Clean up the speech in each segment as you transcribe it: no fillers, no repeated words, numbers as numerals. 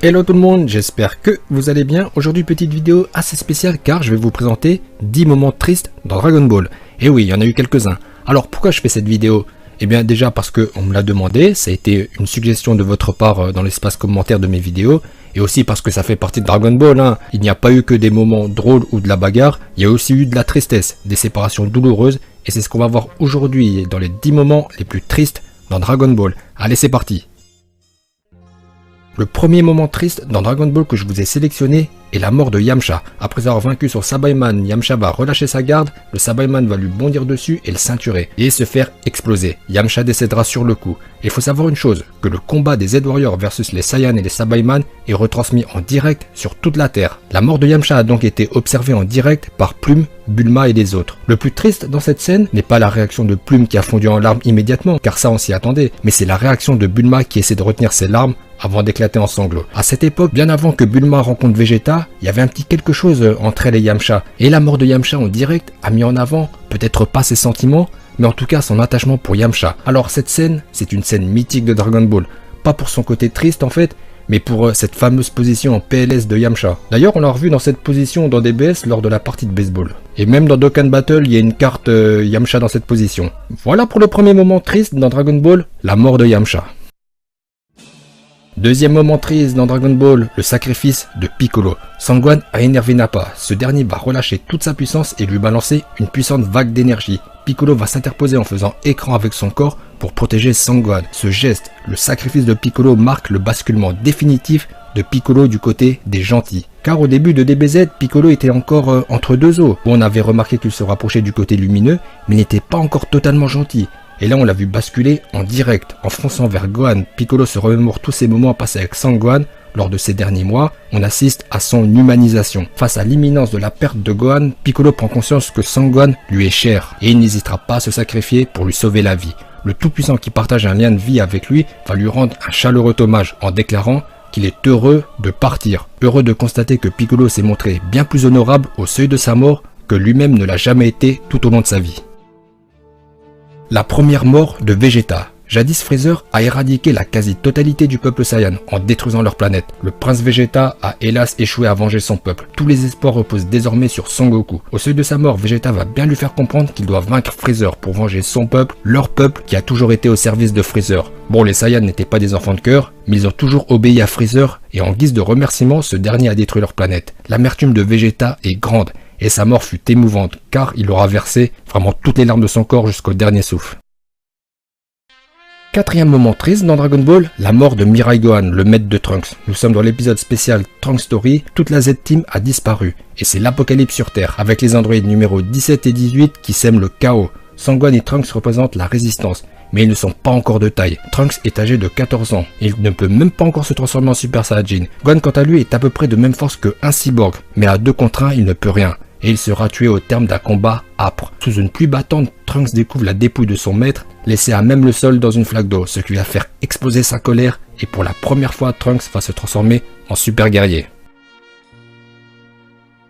Hello tout le monde, j'espère que vous allez bien. Aujourd'hui petite vidéo assez spéciale car je vais vous présenter 10 moments tristes dans Dragon Ball. Et oui, il y en a eu quelques-uns. Alors pourquoi je fais cette vidéo? Eh bien déjà parce qu'on me l'a demandé, ça a été une suggestion de votre part dans l'espace commentaire de mes vidéos. Et aussi parce que ça fait partie de Dragon Ball, hein. Il n'y a pas eu que des moments drôles ou de la bagarre, il y a aussi eu de la tristesse, des séparations douloureuses. Et c'est ce qu'on va voir aujourd'hui dans les 10 moments les plus tristes dans Dragon Ball. Allez, c'est parti! Le premier moment triste dans Dragon Ball que je vous ai sélectionné est la mort de Yamcha. Après avoir vaincu son Sabaiman, Yamcha va relâcher sa garde, le Sabaiman va lui bondir dessus et le ceinturer, et se faire exploser. Yamcha décédera sur le coup. Il faut savoir une chose, que le combat des Z-Warriors versus les Saiyans et les Sabaiman est retransmis en direct sur toute la Terre. La mort de Yamcha a donc été observée en direct par Plume, Bulma et les autres. Le plus triste dans cette scène n'est pas la réaction de Plume qui a fondu en larmes immédiatement, car ça on s'y attendait, mais c'est la réaction de Bulma qui essaie de retenir ses larmes avant d'éclater en sanglots. À cette époque, bien avant que Bulma rencontre Vegeta, il y avait un petit quelque chose entre elle et Yamcha. Et la mort de Yamcha en direct a mis en avant, peut-être pas ses sentiments, mais en tout cas son attachement pour Yamcha. Alors cette scène, c'est une scène mythique de Dragon Ball. Pas pour son côté triste en fait, mais pour cette fameuse position en PLS de Yamcha. D'ailleurs, on l'a revu dans cette position dans DBS lors de la partie de baseball. Et même dans Dokkan Battle, il y a une carte Yamcha dans cette position. Voilà pour le premier moment triste dans Dragon Ball, la mort de Yamcha. Deuxième moment triste dans Dragon Ball, le sacrifice de Piccolo. Sangohan a énervé Nappa. Ce dernier va relâcher toute sa puissance et lui balancer une puissante vague d'énergie. Piccolo va s'interposer en faisant écran avec son corps pour protéger Sangohan. Ce geste, le sacrifice de Piccolo, marque le basculement définitif de Piccolo du côté des gentils. Car au début de DBZ, Piccolo était encore entre deux eaux, où on avait remarqué qu'il se rapprochait du côté lumineux, mais n'était pas encore totalement gentil. Et là on l'a vu basculer en direct, en fonçant vers Gohan. Piccolo se remémore tous ces moments passés avec Sangohan lors de ces derniers mois. On assiste à son humanisation. Face à l'imminence de la perte de Gohan, Piccolo prend conscience que Sangohan lui est cher et il n'hésitera pas à se sacrifier pour lui sauver la vie. Le Tout-Puissant qui partage un lien de vie avec lui va lui rendre un chaleureux hommage en déclarant qu'il est heureux de partir. Heureux de constater que Piccolo s'est montré bien plus honorable au seuil de sa mort que lui-même ne l'a jamais été tout au long de sa vie. La première mort de Vegeta. Jadis Freezer a éradiqué la quasi-totalité du peuple Saiyan en détruisant leur planète. Le prince Vegeta a hélas échoué à venger son peuple. Tous les espoirs reposent désormais sur Son Goku. Au seuil de sa mort, Vegeta va bien lui faire comprendre qu'il doit vaincre Freezer pour venger son peuple, leur peuple qui a toujours été au service de Freezer. Bon, les Saiyans n'étaient pas des enfants de cœur, mais ils ont toujours obéi à Freezer et en guise de remerciement, ce dernier a détruit leur planète. L'amertume de Vegeta est grande. Et sa mort fut émouvante, car il aura versé vraiment toutes les larmes de son corps jusqu'au dernier souffle. Quatrième moment triste dans Dragon Ball, la mort de Mirai Gohan, le maître de Trunks. Nous sommes dans l'épisode spécial Trunks Story, toute la Z-Team a disparu, et c'est l'apocalypse sur Terre, avec les androïdes numéros 17 et 18 qui sèment le chaos. Sangohan et Trunks représentent la résistance, mais ils ne sont pas encore de taille. Trunks est âgé de 14 ans, et il ne peut même pas encore se transformer en Super Saiyajin. Gohan quant à lui est à peu près de même force qu'un cyborg, mais à 2 contre 1 il ne peut rien. Et il sera tué au terme d'un combat âpre. Sous une pluie battante, Trunks découvre la dépouille de son maître, laissée à même le sol dans une flaque d'eau, ce qui va faire exploser sa colère, et pour la première fois, Trunks va se transformer en super guerrier.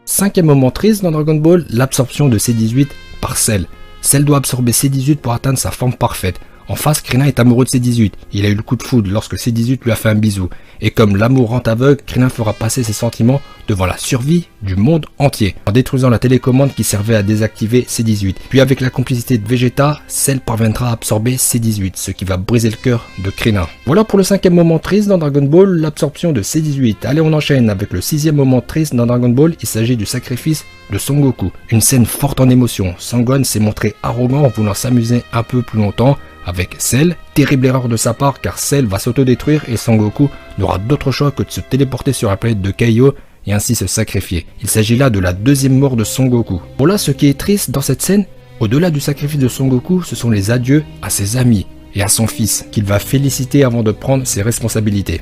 Cinquième moment triste dans Dragon Ball, l'absorption de C18 par Cell. Cell doit absorber C18 pour atteindre sa forme parfaite. En face, Krillin est amoureux de C18. Il a eu le coup de foudre lorsque C18 lui a fait un bisou. Et comme l'amour rend aveugle, Krillin fera passer ses sentiments devant la survie du monde entier, en détruisant la télécommande qui servait à désactiver C18. Puis avec la complicité de Vegeta, Cell parviendra à absorber C18, ce qui va briser le cœur de Krillin. Voilà pour le cinquième moment triste dans Dragon Ball, l'absorption de C18. Allez, on enchaîne avec le sixième moment triste dans Dragon Ball, il s'agit du sacrifice de Son Goku. Une scène forte en émotion. Sangohan s'est montré arrogant en voulant s'amuser un peu plus longtemps avec Cell. Terrible erreur de sa part car Cell va s'autodétruire et Son Goku n'aura d'autre choix que de se téléporter sur la planète de Kaio et ainsi se sacrifier. Il s'agit là de la deuxième mort de Son Goku. Bon là, ce qui est triste dans cette scène, au-delà du sacrifice de Son Goku, ce sont les adieux à ses amis et à son fils qu'il va féliciter avant de prendre ses responsabilités.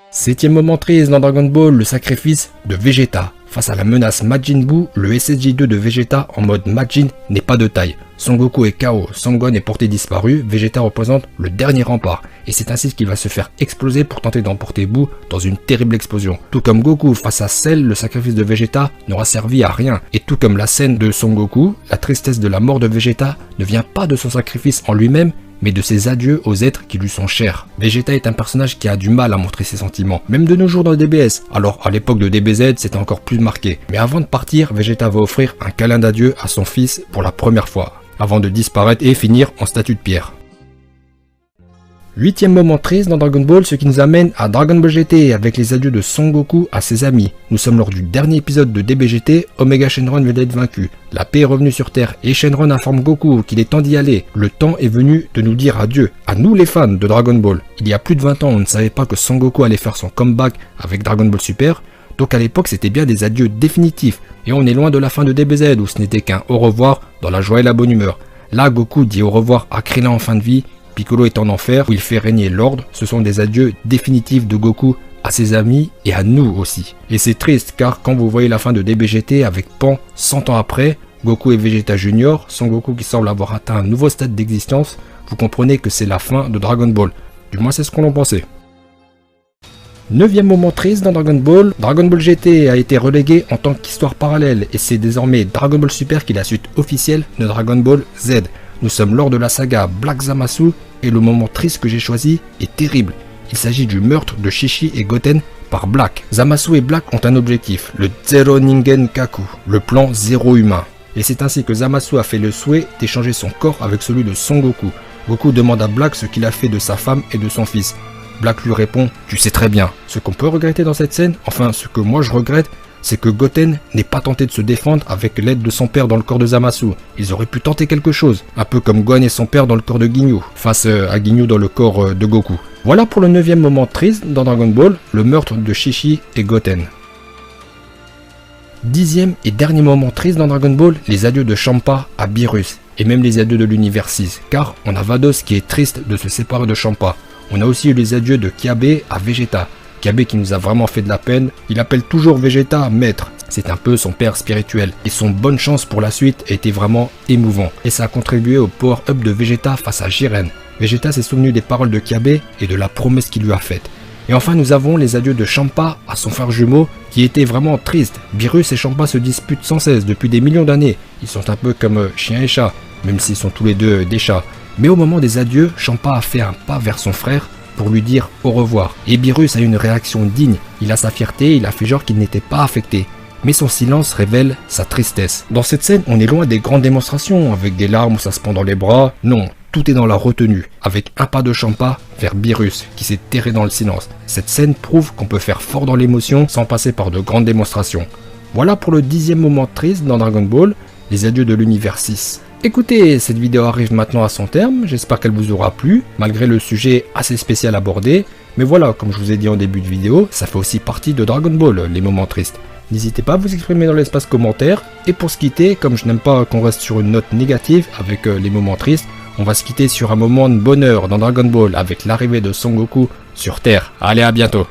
Septième moment triste dans Dragon Ball, le sacrifice de Vegeta. Face à la menace Majin Buu, le SSJ2 de Vegeta en mode Majin n'est pas de taille. Son Goku est KO, Sangohan est porté disparu, Vegeta représente le dernier rempart. Et c'est ainsi qu'il va se faire exploser pour tenter d'emporter Buu dans une terrible explosion. Tout comme Goku face à Cell, le sacrifice de Vegeta n'aura servi à rien. Et tout comme la scène de Son Goku, la tristesse de la mort de Vegeta ne vient pas de son sacrifice en lui-même, mais de ses adieux aux êtres qui lui sont chers. Vegeta est un personnage qui a du mal à montrer ses sentiments, même de nos jours dans DBS. Alors à l'époque de DBZ, c'était encore plus marqué. Mais avant de partir, Vegeta va offrir un câlin d'adieu à son fils pour la première fois, avant de disparaître et finir en statue de pierre. 8e moment triste dans Dragon Ball, ce qui nous amène à Dragon Ball GT avec les adieux de Son Goku à ses amis. Nous sommes lors du dernier épisode de DBGT, Omega Shenron vient d'être vaincu. La paix est revenue sur Terre et Shenron informe Goku qu'il est temps d'y aller. Le temps est venu de nous dire adieu, à nous les fans de Dragon Ball. Il y a plus de 20 ans, on ne savait pas que Son Goku allait faire son comeback avec Dragon Ball Super, donc à l'époque c'était bien des adieux définitifs. Et on est loin de la fin de DBZ où ce n'était qu'un au revoir dans la joie et la bonne humeur. Là, Goku dit au revoir à Krillin en fin de vie. Piccolo est en enfer, où il fait régner l'ordre. Ce sont des adieux définitifs de Goku à ses amis et à nous aussi. Et c'est triste car quand vous voyez la fin de DBGT avec Pan 100 ans après, Goku et Vegeta Junior, Son Goku qui semble avoir atteint un nouveau stade d'existence, vous comprenez que c'est la fin de Dragon Ball. Du moins c'est ce qu'on en pensait. 9e moment triste dans Dragon Ball GT a été relégué en tant qu'histoire parallèle et c'est désormais Dragon Ball Super qui est la suite officielle de Dragon Ball Z. Nous sommes lors de la saga Black Zamasu et le moment triste que j'ai choisi est terrible. Il s'agit du meurtre de Shishi et Goten par Black. Zamasu et Black ont un objectif, le Zero Ningen Kaku, le plan zéro humain. Et c'est ainsi que Zamasu a fait le souhait d'échanger son corps avec celui de Son Goku. Goku demande à Black ce qu'il a fait de sa femme et de son fils. Black lui répond « Tu sais très bien ». Ce qu'on peut regretter dans cette scène, enfin ce que moi je regrette, c'est que Goten n'ait pas tenté de se défendre avec l'aide de son père dans le corps de Zamasu. Ils auraient pu tenter quelque chose, un peu comme Gohan et son père dans le corps de Ginyu, face à Ginyu dans le corps de Goku. Voilà pour le 9e moment triste dans Dragon Ball, le meurtre de Shishi et Goten. 10e et dernier moment triste dans Dragon Ball, les adieux de Champa à Beerus, et même les adieux de l'univers 6, car on a Vados qui est triste de se séparer de Champa. On a aussi eu les adieux de Kiabe à Vegeta. Kiabe qui nous a vraiment fait de la peine, il appelle toujours Vegeta maître, c'est un peu son père spirituel, et son bonne chance pour la suite a été vraiment émouvant, et ça a contribué au power-up de Vegeta face à Jiren. Vegeta s'est souvenu des paroles de Kiabe et de la promesse qu'il lui a faite. Et enfin nous avons les adieux de Champa à son frère jumeau, qui était vraiment triste. Beerus et Champa se disputent sans cesse depuis des millions d'années, ils sont un peu comme chien et chat, même s'ils sont tous les deux des chats. Mais au moment des adieux, Champa a fait un pas vers son frère, pour lui dire au revoir. Et Beerus a une réaction digne, il a sa fierté, il a fait genre qu'il n'était pas affecté. Mais son silence révèle sa tristesse. Dans cette scène, on est loin des grandes démonstrations, avec des larmes où ça se prend dans les bras. Non, tout est dans la retenue, avec un pas de Champa vers Beerus, qui s'est terré dans le silence. Cette scène prouve qu'on peut faire fort dans l'émotion sans passer par de grandes démonstrations. Voilà pour le 10e moment triste dans Dragon Ball, les adieux de l'univers 6. Écoutez, cette vidéo arrive maintenant à son terme, j'espère qu'elle vous aura plu, malgré le sujet assez spécial abordé. Mais voilà, comme je vous ai dit en début de vidéo, ça fait aussi partie de Dragon Ball, les moments tristes. N'hésitez pas à vous exprimer dans l'espace commentaire. Et pour se quitter, comme je n'aime pas qu'on reste sur une note négative avec les moments tristes, on va se quitter sur un moment de bonheur dans Dragon Ball avec l'arrivée de Son Goku sur Terre. Allez, à bientôt.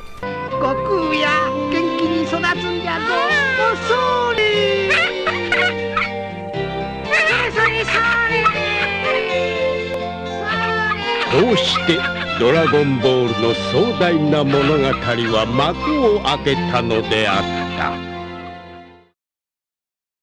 Goku ya, genki ni sodatsuんじゃぞ。それ。こうしてドラゴンボールの壮大な物語は幕を開けたのであった。